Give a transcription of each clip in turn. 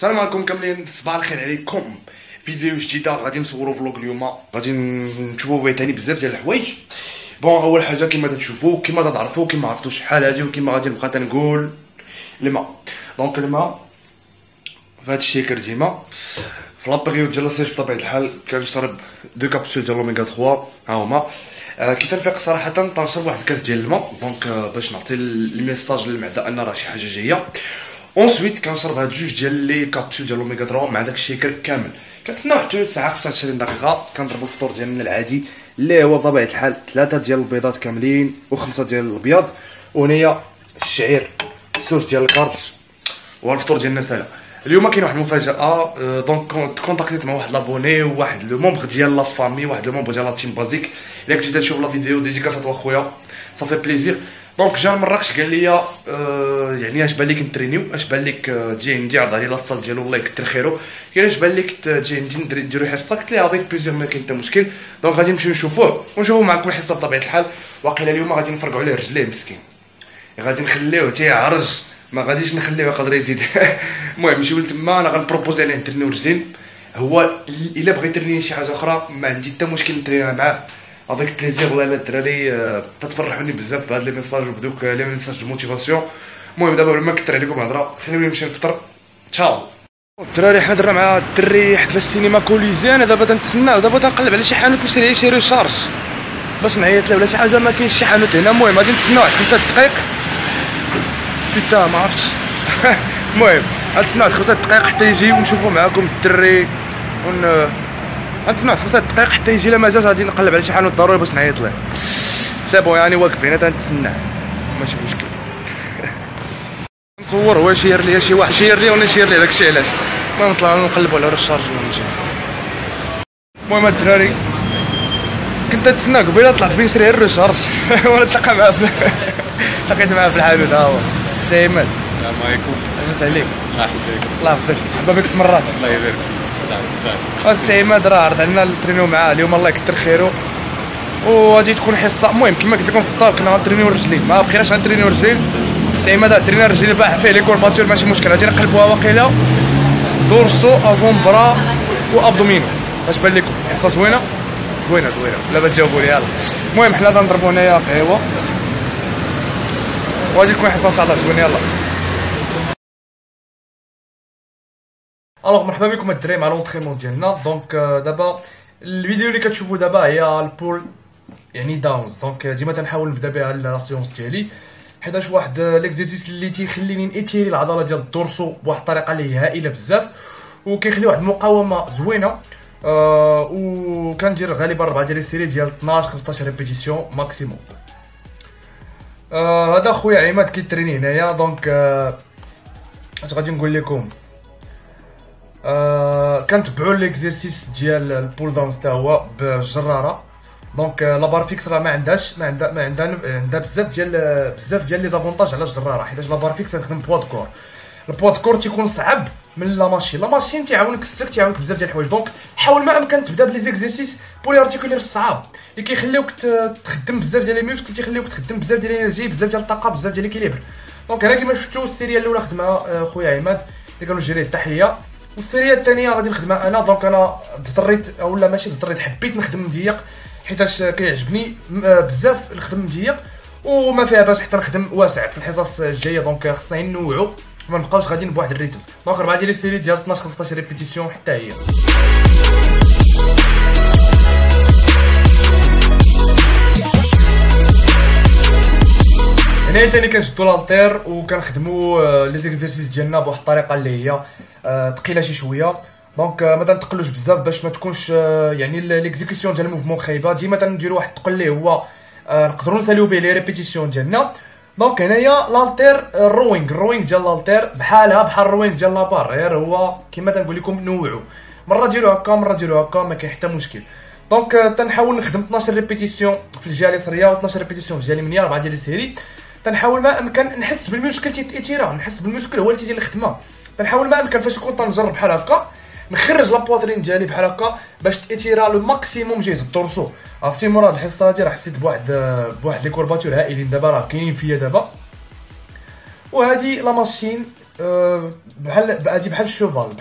السلام عليكم كاملين، صباح الخير عليكم. فيديو جديده غادي نصوروا فلوق اليوم، غادي نشوفوا فيه ثاني بزاف ديال الحوايج. بون اول حاجه كما تشوفوا كما تعرفوا كما عرفتوا شحال هادي وكما غادي نبقى تنقول الماء. دونك الماء في هاد الشيكر ديما في لابيريود ديال الصيف بطبيعه الحال كنشرب 2 كابسول ديال اوميغا 3 ها هما. كي تنفيق صراحه تنشرب واحد الكاس ديال الماء، دونك باش نعطي الميساج للمعده ان راه شي حاجه جايه. اونسويت كنشرب هاد جوج ديال لي كابسول ديال اوميغا 3 مع داك الشيكر كامل. كنتسنى واحد 3 ساعات 25 دقيقه. كنضربوا الفطور ديالنا العادي اللي هو بطبيعه الحال 3 ديال البيضات كاملين و5 ديال الابيض، وهنايا الشعير 6 ديال الكارت، والفطور ديالنا سالا. اليوم كاين واحد المفاجاه. دونك كونتاكتيت مع واحد لابوني وواحد لو مومبر ديال لا فامي، واحد لو مومبر ديال لا تيم بازيك. الا كنتي تشوف لا فيديو ديديكاسات واخويا صافي بليزير. دونك جا مراكش قال لي يعني اش بان لك نترينيو، اش بان لك تجي عندي عرض علي لاصال ديالو الله يكثر خيرو. قال اش بان لك تجي عندي نديرو حصه، قلت ليه افيك بليزير ما كاين حتى مشكل. دونك غادي نمشيو نشوفوه ونشوفوا معكم الحصه بطبيعه الحال. واقيلا اليوم غادي نفرقعوا عليه رجليه مسكين، غادي نخليوه تيعرج، ما غاديش نخليوه يقدر يزيد. المهم نمشيو لتما، انا غنبروبوزي عليه نترينيو رجلين. هو الا بغى يتريني شي حاجه اخرى ما عندي حتى مشكل نترينها معاه افيك بليزير. والله الا الدراري تتفرحوني بزاف بهاد لي ميساج وبدوك لي ميساج دو موتيفاسيون. المهم دابا بلا ما نكثر عليكم الهضره خليوني نمشي نفطر. تشاو الدراري، حنا درنا مع الدري حدا السينما كوليزي. انا دابا تنتسناو، دابا تنقلب على شي حانوت نشري ليه شي ريشارج باش نعيط له ولا شي حاجه، ما كاينش شي حانوت هنا. المهم غادي نتسناو واحد 5 دقائق بيتا ما عرفتش. المهم غنتسناو 5 دقائق حتى يجي ونشوفوا معاكم الدري غنتسناو 5 دقائق حتى يجي. لا ما جاش غادي نقلب على شي حانوت ضروري باش نعيط ليه. سابو يعني واقف هنا تنتسناه ماشي مشكل. نصور هو شير ليا شي واحد، شير ليا وانا نشير ليه، داكشي علاش ما نطلع نقلبوا على الشارج ونمشي. المهم الدراري كنت نتسنى قبيله طلعت بين نشري الريشارج وانا تلاقى معاه تلاقيت معاه في الحانوت. ها هو السي عماد. السلام عليكم. لاباس عليك؟ الله يحفظك. الله يحفظك، مرحبا بك في مرات. الله يبارك فيك. السي عماد راه عرض علينا نترينيو معاه اليوم الله يكثر خيرو، وغادي تكون حصه. المهم كما قلت لكم في الدار كنا غنترينيو الرجلين، ما بقيناش غنترينيو الرجلين. السي عماد ترينا الرجلين باح فيه لي كورباتور ماشي مشكل، غادي نقلبوها واقيلا دورسو افون برا وابدومينو. اش بان لكم؟ حصه زوينه زوينه بلا تجاوبوا لي. يلاه المهم حنا غنضربوا هنايا قهوه وغادي تكون حصه ان شاء الله زوينه. يلاه الوغ مرحبا بكم الدراري مع لونطريمون ديالنا. دونك دابا الفيديو اللي كتشوفوا دابا هي البول يعني داونز. دونك ديما تنحاول نبدا بها لا سيونس ديالي، حيتاش واحد ليكزيرسيس اللي تيخليني نيتيري العضله ديال الدورسو بواحد الطريقه اللي هي هائله بزاف، وكيخلي واحد المقاومه زوينه. وكندير غالبا 4 ديال السيري ديال 12 15 ريبيتيسيون ماكسيموم. هذا خويا عماد كيتريني هنايا. دونك اش غادي نقول لكم، كنتبعوا ليكزيرسيس ديال البول داونز حتى هو بالجراره. دونك لا بارفيكس راه ما عندها بزاف ديال لي زافونتاج على الجراره، حيت لا بارفيكس تخدم بوا د كور. البوا د كور تيكون صعب من لا ماشين تيعاونك السلك، تيعاونك بزاف ديال الحوايج. دونك حاول ما امكن تبدا بلي زيكزيرسيس بولي ارتيكولير الصعاب اللي كيخليوك تخدم بزاف ديال لي ميوسكل، تيخليوك تخدم بزاف ديال الانرجي، بزاف ديال الطاقه، بزاف ديال ليكيليبر. دونك هنا كيما شفتوا السيريه الاولى خدمها خويا عماد اللي كنوجه ليه التحيه، والسيريه الثانيه غادي نخدمها انا. دونك انا اضطريت اولا ماشي اضطريت، حبيت نخدم مضيق حيتاش كيعجبني بزاف نخدم مضيق، وما فيها باس حتى نخدم واسع في الحصص الجايه. دونك خصنا نوعوا ما نبقاوش غاديين بواحد الريتم. دونك 4 ديال السيري ديال 12 15 ريبيتيسيون حتى هي. هنا ثاني كنشدو لالتير وكنخدموا لي زيكزيرسيس ديالنا بواحد الطريقه اللي هي ثقيله شي شويه. دونك ما تنتقلوش بزاف باش ما تكونش يعني ليكزيكسيون ديال الموفمون خايبه. ديما تنديروا واحد الثقل اللي هو نقدروا نساليو به لي ريبيتيسيون ديالنا. دونك هنايا لالتير الروينغ ديال لالتير بحالها بحال الروينغ ديال لابار، غير هو كما تنقول لكم نوعوا، مره ديروا هكا مره ديروا هكا ما كاين حتى مشكل. دونك تنحاول نخدم 12 ريبيتيسيون في الجهه اليسريه و12 ريبيتيسيون في الجهه اليمنيه، 4 ديال السيري. تنحاول ما امكن نحس بالمشكل تيتيرا، نحس بالمشكل هو اللي تيدير الخدمه. تنحاول ما امكن فاش نكون تنجرب بحال هكا نخرج لابواترين ديالي بحال هكا باش تيتيرا لو ماكسيموم جهه الدورسو. عرفتي مورا هاد الحصه هادي راه حسيت بواحد لي كورباتور هائلين دابا راه كاينين فيا دابا. وهادي لا ماشين بحال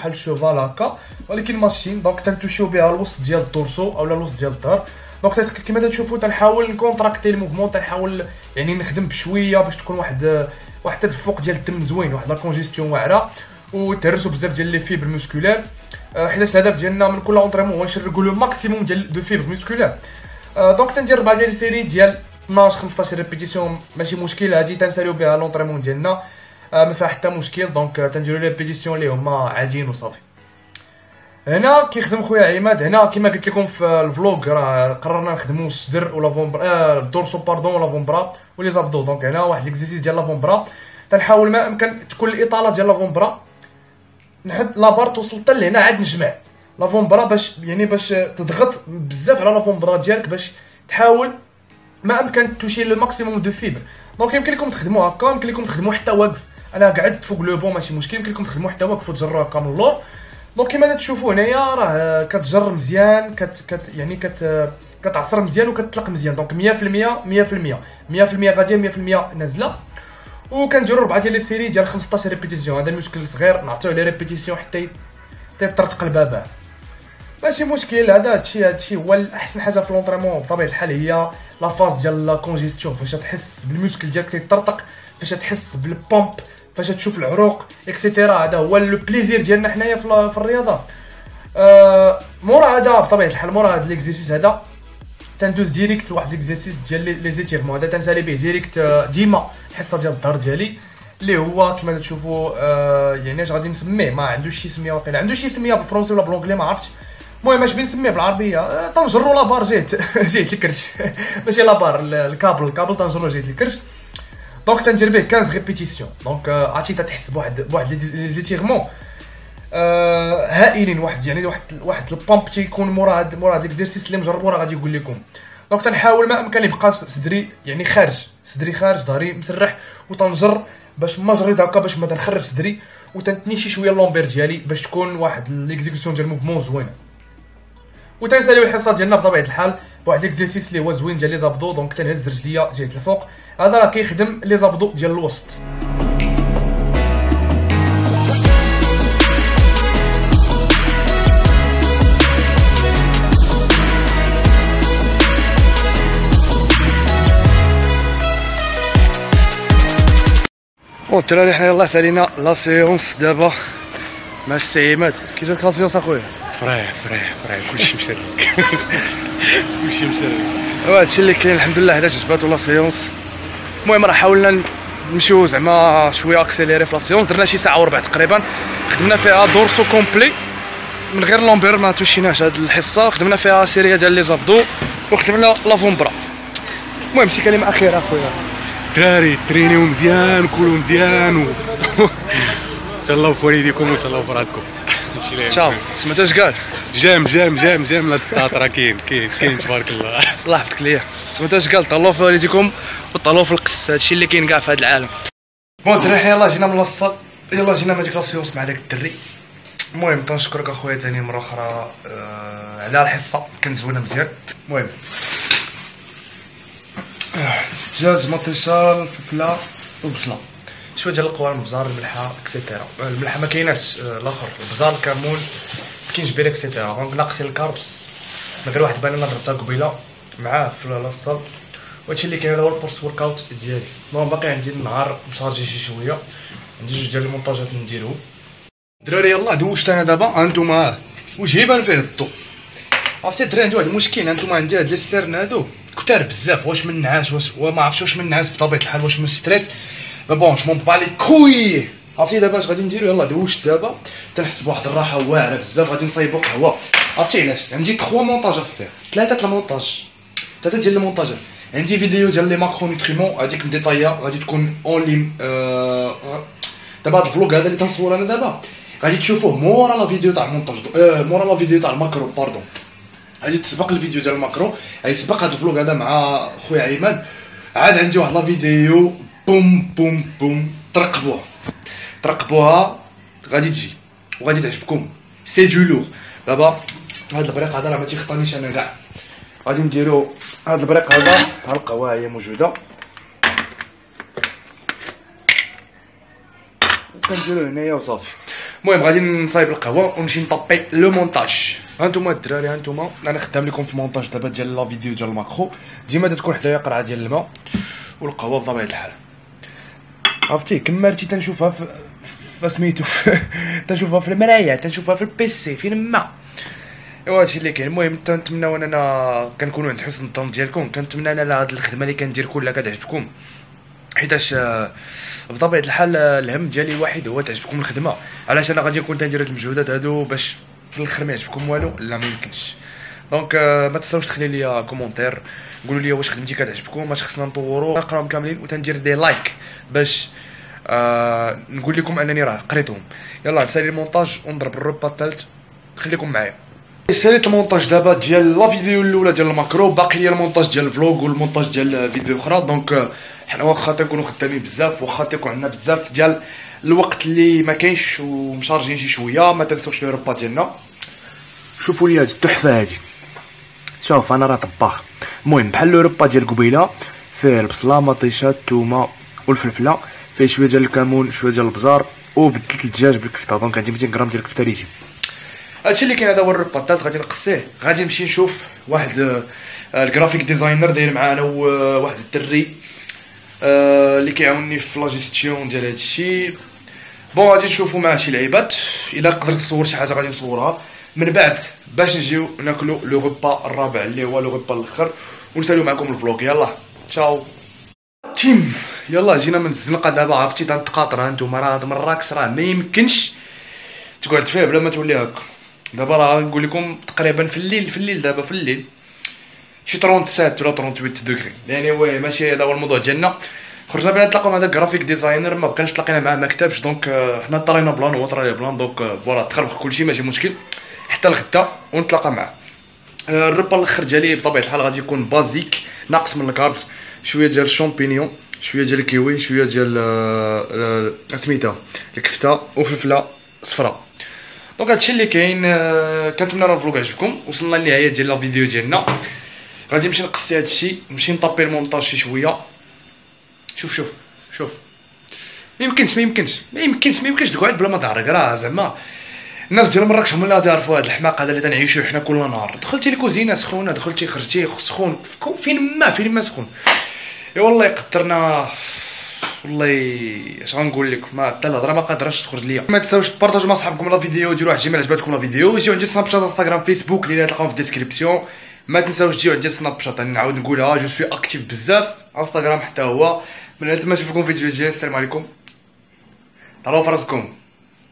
الشوفال هكا، ولكن ماشين. دونك تنتوشيو بها الوسط ديال الدورسو اولا الوسط ديال الظهر. دونك كما تشوفوا تنحاول نكونتراكتي الموفمون، تنحاول يعني نخدم بشويه باش تكون واحد التدفق ديال الدم زوين، واحد لا كونجيستيون واعره، وتهرسوا بزاف ديال لي فيبر موسكولير. حيت الهدف ديالنا من كل اونطريمون هو نشرقوا لو ماكسيموم ديال دو فيبر موسكولير. دونك تندير 4 ديال السيري ديال 12 15 ريبيتيسيون، ماشي مشكل. هادي تنساليو بها لونطريمون ديالنا، ما فيها حتى مشكل. دونك تنديروا لي ريبيتيسيون اللي هما عاديين وصافي. هنا كيخدم خويا عماد. هنا كما قلت لكم في الفلوق راه قررنا نخدموا الصدر ولا فومبرا، الدورسو باردون ولا فومبرا ولي زابدو. دونك هنا واحد ليكزيرسيس ديال لافومبرا، تنحاول ما امكن تكون الاطاله ديال لافومبرا نحط لابار توصل حتى لهنا، عاد نجمع لافومبرا باش تضغط بزاف على لافومبرا ديالك، باش تحاول ما امكن توشي لو ماكسيموم دو فيبر. دونك يمكن لكم تخدموا هكا، يمكن لكم تخدموا حتى واقف. انا قعدت فوق لو بون ماشي مشكل، يمكن لكم تخدموا حتى واقف وتجروا هكا من اللور. دونك كما تشوفوا هنايا راه كتجر مزيان، يعني كتعصر مزيان وكتطلق مزيان. دونك 100% غاديه 100% نازله. وكنديروا 4 ديال لي سيري ديال 15 ريبيتيسيون. هذا المشكل صغير نعطيوه لي ريبيتيسيون حتى يطرطق البابا، ماشي مشكل. هادشي هو الاحسن حاجه في لونطريمون بطبيعه الحال، هي لا فاز ديال لا كونجيستيون، فاش تحس بالمشكل ديالك تيطرطق، فاش تحس بالبومب، فاش تشوف العروق اكسيتيرا. هذا هو لو بليزير ديالنا حنايا في الرياضه. مورا هذا بطبيعه الحال، مورا هذا ليكزيرسيس هذا تندوز ديريكت لواحد ليكزيرسيس ديال لي زيتيرمون. هذا تنسالي به ديريكت ديما الحصه ديال الظهر ديالي، اللي هو كما تشوفوا يعني اش غادي نسميه، ما عندوش شي سميه واقيلا، عنده شي سميه بالفرنسي ولا بالانجلي ما عرفتش. المهم اش بنسميه بالعربيه، تنجروا لابار جيت الكرش ماشي لابار، الكابل تنجروا جيت الكرش. دونك تندير به 15 ريبيتيسيون. دونك عرفتي تحس بواحد لي زيتيرمون هائلين. واحد البامب تيكون مورا هاد ليكزيرسيس اللي مجربو راه غادي يقول لكم. دونك تنحاول ما امكن يبقى صدري يعني خارج، ظهري مسرح، وتنجر باش ما جريت هكا باش ما تنخرج صدري، وتنتني شي شويه اللومبير ديالي باش تكون واحد ليكزيكسيون ديال الموفمون زوينه. وتنساليو الحصه ديالنا بطبيعه الحال بواحد ليكزيرسيس اللي هو زوين ديال لي زابدو. دونك تنهز رجليا جهه الفوق، هذا راه كيخدم لي زابدو ديال الوسط. بون الدراري حنا يلاه سالينا لا سيونس دابا مع السي عماد. كي جاتك لا سيونس اخويا؟ فريح كلشي مشى لك كلشي مشى لك. هادشي اللي كاين الحمد لله. هذا جباتو لا سيونس. المهم راه حاولنا نمشيو زعما شويه اكسيليري في لا سيونس. درنا شي ساعه وربع تقريبا، خدمنا فيها دورسو كومبلي من غير لومبير، ما توشيناش هاد الحصه. خدمنا فيها سيريه ديال لي زابدو وخدمنا لافومبرا. المهم شي كلمه اخيره اخويا. دراري ترينيو مزيان، كلوا مزيان تهلاو في والديكم وتهلاو في راسكم. تشاو. سمعتوا اش قال؟ جام لهاد الساعات راه كاين تبارك الله. الله يحفظك ليا. سمعتوا اش قال؟ طلعوا في والديكم وطلعوا في القص. هادشي اللي كاين كاع في هاد العالم. بون الدراري يلاه جينا من الصال، يلاه جينا من ديك لاسيونس مع داك الدري. المهم تنشكرك اخويا ثاني مره اخرى على الحصه، كانت زوينه مزيان. المهم دجاج مطيشال فلفله وبصله، شويه ديال القوام، البزار، الملحه اكسيتيرا. الملحه ما كايناش، الاخر البزار، الكمون، كينجبير اكسيتيرا. دونك ناقصين الكاربس من غير واحد البانانا ضربتها قبيله معاه في لاصال. وهادشي اللي كاين هو البوست ورك اوت ديالي. المهم باقي عندي النهار مشارجي شي شويه، عندي جوج ديال المونتاجات نديرهم. دراري يلاه دوشت انا دابا. هانتوما واش يبان فيه الضو؟ عرفتي الدراري عندي واحد المشكل. هانتوما عندي هاد لي سيرن هادو كثار بزاف، واش من نعاس ما عرفتش واش من نعاس بطبيعه الحال، واش من ستريس. بون جو مون بالي كوي. عرفتي دابا اش غادي نديرو؟ يلاه دوشت دابا تنحس بواحد الراحه واعره بزاف. غادي نصايبو قهوه. عرفتي علاش؟ عندي 3 مونتاجات فيه، 3 ديال المونتاجات. عندي فيديو ديال لي ماكرو نوتريمون، هذيك مديطايه غادي تكون اون لين. دابا هاد الفلوق هذا اللي تنصور انا دابا غادي تشوفوه مورا لا فيديو تاع المونتاج، مورا لا فيديو تاع الماكرو باردون. غادي تسبق الفيديو ديال الماكرو، غادي يسبق هاد الفلوق هذا مع خويا عماد. عاد عندي واحد لا فيديو بوم ترقبوها غادي تجي وغادي تعجبكم. سي دو لور. دابا هاد البريق هذا راه ما تيخطانيش انا كاع. غادي نديرو هاد البريق هذا. ها القهوه هي موجوده، كنديرو هنايا وصافي. المهم غادي نصايب القهوه ونمشي نطابي لو مونتاج. هانتوما الدراري، هانتوما انا خدام لكم في المونتاج دابا ديال لا فيديو ديال الماكرو. ديما تكون حدايا قرعه ديال الماء والقهوه بطبيعه الحال. عرفتي كملتي تنشوفها في سميتو تنشوفها في المرايه، تنشوفها في البيسي فين ما. ايوا هادشي اللي كاين. المهم تنتمناو اننا كنكونوا عند حسن الظن ديالكم. كنتمنى انا هاد الخدمه اللي كندير كلها كتعجبكم، حيتاش بطبيعه الحال الهم ديالي واحد هو تعجبكم الخدمه. علاش انا غادي نكون تندير هاد المجهودات هادو باش في الاخر ما يعجبكم والو؟ لا ما يمكنش. دونك ما تنساوش تخلي لي كومونتير، قولوا لي واش خدمتي كتعجبكم، واش خصنا نطوروا، نقراهم كاملين وتندير دي لايك باش نقول لكم انني راه قريتهم. يلا نسالي المونتاج ونضرب الروبا الثالث، خليكم معايا. ساليت المونتاج دابا ديال لا فيديو الاولى ديال الماكرو، باقي لي المونتاج ديال الفلوغ والمونتاج ديال فيديو اخرى. دونك حنا واخا تنكونوا خدامين بزاف، واخا تيكون عندنا بزاف ديال الوقت اللي ما كاينش ومشارجين شي شويه، ما تنساوش لي روبا ديالنا. شوفوا لي هاد التحفه هادي، شوف انا راه طباخ. المهم بحال لو روبا ديال قبيله فيه البصله مطيشه الثومه والفلفله، فيه شويه ديال الكمون شويه ديال البزار وبدلت الدجاج بالكفته. دونك عندي 200 غرام ديال الكفته ريجي. هادشي اللي كاين. هذا هو الروبا الثالث غادي نقصيه. غادي نمشي نشوف واحد الجرافيك ديزاينر داير معانا واحد الدري اللي كيعاونني في لا جيستيون ديال هادشي. بون غادي نشوفوا معاه شي لعيبات، الا قدرت نصور شي حاجه غادي نصورها من بعد باش نجيو ناكلو لو روبا الرابع اللي هو لو روبا الاخر ونساليو معكم الفلوق. يلا تشاو تيم. يلا جينا من الزنقه دابا. عرفتي تنتقاطر هانتوما، راه مراكش راه ما يمكنش تقعد فيه بلا ما تولي هكا. دابا راه نقول لكم تقريبا في الليل دابا في الليل شي 37 ولا 38 دوغري. يعني وي ماشي هذا هو الموضوع ديالنا. خرجنا بنا نتلاقاو مع هذا الجرافيك ديزاينر، ما بقيناش تلاقينا معاه ما كتبش. دونك حنا طرينا بلان وهو طرا بلان. دونك فوالا تخربق كلشي ماشي مشكل حتى الغدا ونتلاقى معاه. الربا الاخر ديالي بطبيعه الحال غادي يكون بازيك ناقص من الكاربس، شويه ديال الشامبينيون شويه ديال الكيوي شويه ديال سميتها الكفته وفلفله صفراء. دونك هادشي اللي كاين. كنتمنى راه الفلوق عجبكم. وصلنا للنهايه ديال لا فيديو ديالنا. غادي نمشي نقصي هادشي، نمشي نطابي المونتاج شي شويه. شوف ما يمكنش تقعد بلا ما تعرق. راه زعما الناس ديال مراكش هما اللي غادي يعرفوا هاد الحماق هذا اللي تنعيشوه حنا كل نهار. دخلتي الكوزينه سخونه، دخلتي خرجتي سخون، فين ما سخون. اي والله قدرنا والله اش غنقول لك، ما حتى الهضره ما قادراش تخرج ليا. ما تنساوش تبارطاجوا مع صحابكم لا فيديو، ديروا واحد الجيميل عجبتكم لا فيديو، جيو عندي سناب شات انستغرام فيسبوك اللي تلقاهم في الديسكريبسيون. ما تنساوش تجيو عندي سناب شات، نعاود نقولها جو سوي اكتيف بزاف، انستغرام حتى هو. من هنا ما نشوفكم في فيديو جاي. السلام عليكم، ضربوا فراسكم.